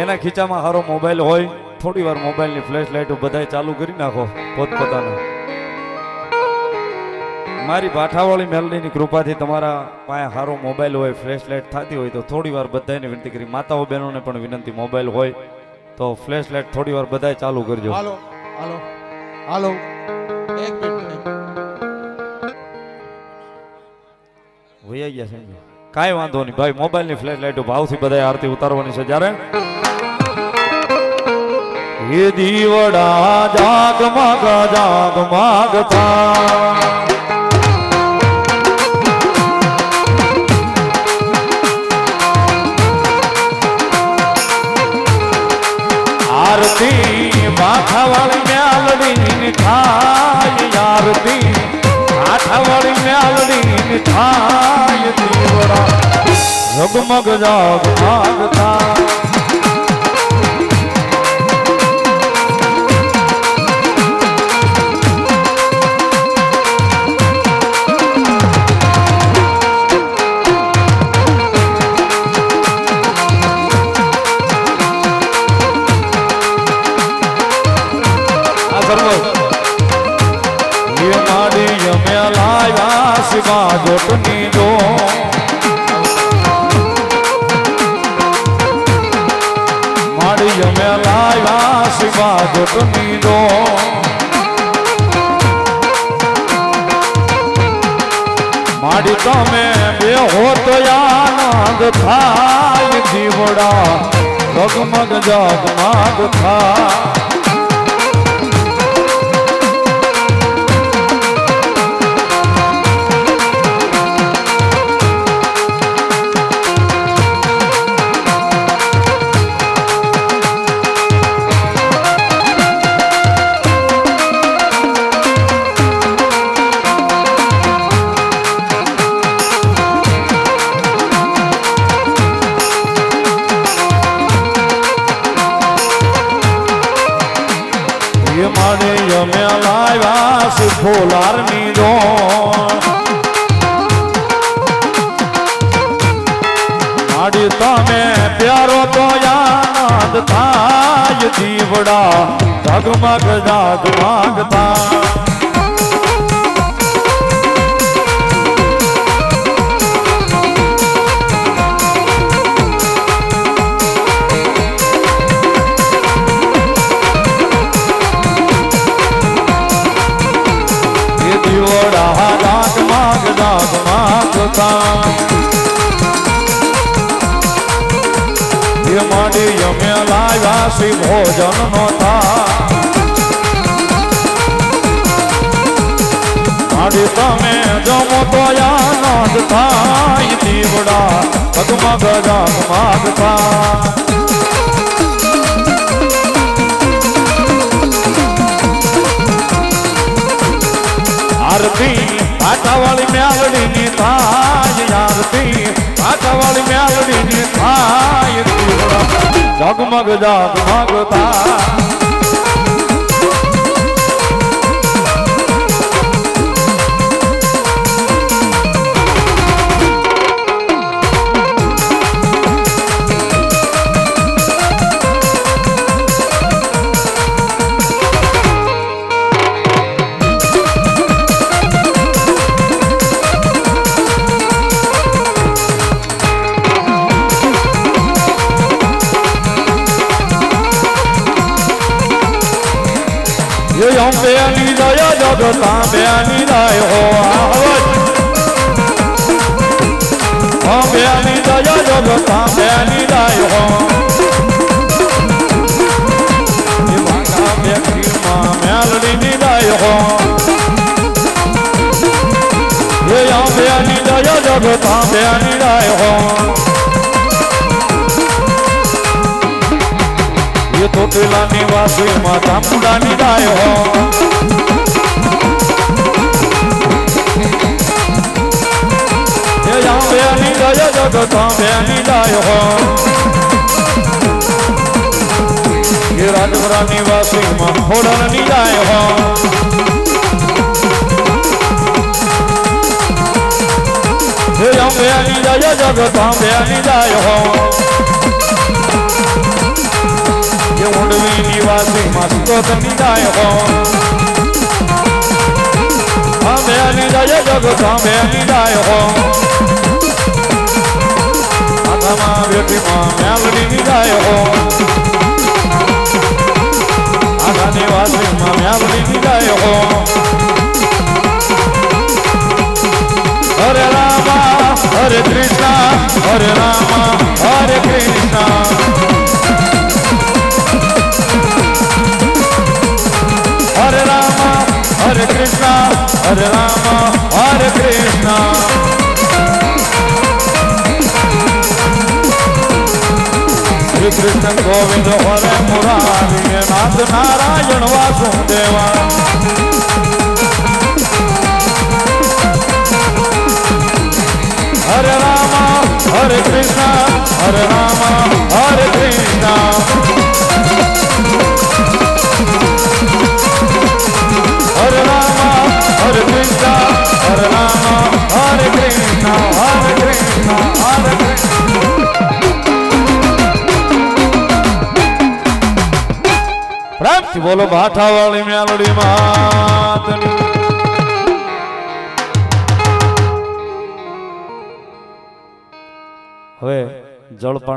એના ખીચામાં સારો મોબાઈલ હોય થોડી વાર મોબાઈલની ફ્લેશ લાઇટો બધાય ચાલુ કરી નાખો પોતપોતાના. મારી ભાઠાવાળી મેલડીની કૃપાથી તમારા પાસે સારો મોબાઈલ હોય ફ્લેશ લાઇટ થતી હોય તો થોડી વાર બધાને વિનંતી કરી, માતાઓ બહેનોને પણ વિનંતી, મોબાઈલ હોય તો ફ્લેશ લાઇટ થોડી વાર બધાય ચાલુ કરજો. હાલો હાલો હાલો એક મિનિટ વૈયા ગયા છે કાંઈ વાંધો નહીં ભાઈ, મોબાઈલની ફ્લેશ લાઇટો ભાવથી બધાય આરતી ઉતારવાની છે. જ્યારે એ દીવડા જાગમગ જાગમગતા આરતી માથાવાળી મેલડી થાય, આરતી માથાવાળી મેલડી થાય, દીવડા જગમગ જાગમગતા. જોટની જો માડી અમે લાવ્યા શિવા જોટની જો માડી તમે બે હો તો આનંદ થાય, દીવડા જગમગ જગમગ થાય. અમે લાવ્યા છે ફોલારની જો માડી તમે પ્યારો તો આનંદ થાય, દીવડા જગમગ જાગમગતા. માડી અમે લાવ્યા છે ભોજન નો થા, માડી તમે જમો તો આનંદ થાય, દીવડા જગમગ જગમગતા. આરતી ભાઠાવાળી મેલડીની થાય, આરતી ભાઠાવાળી મેલડીની થાય, જગમગ જગમગતા. અંબેની દયા જગતા બેની દય હો આવત, અંબેની દયા જગતા બેની દય હો, એ ભાગા બેકરીમાં મેલડીની દય હો, એ અંબેની દયા જગતા બેની દય હો, એ તોટેલા નિવાસી માતા મુંડાની દાય હો, એ જાંબેની દયા જગતા બેની દાય હો, એ રાજપુરા નિવાસી માં ખોડલની દાય હો, એ જાંબેની દયા જગતા બેની દાય હો. એ ઊંડવી નિવાસી મસ્તો તની જાય હો અમે ની જાય જગત અમે ની જાય હો આગામાં બેઠીમાં મેલડી ની જાય હો આગા નિવાસીમાં મેલડી ની જાય હો હરે રામા હરે કૃષ્ણ હરે રામા હરે કૃષ્ણ હરે રામા હરે કૃષ્ણ હરે રામા હરે કૃષ્ણ શ્રી કૃષ્ણ ગોવિંદ હરે મુરારી નાથ નારાયણ વાસુદેવા હરે રામા હરે કૃષ્ણ હરે રામા હરે કૃષ્ણ હરે રામા હરે કૃષ્ણ હરે રામા હરે કૃષ્ણ હરે કૃષ્ણ હરે કૃષ્ણ પ્રેમથી બોલો ભાઠાવાળી મેલડી માતની હવે જળપાન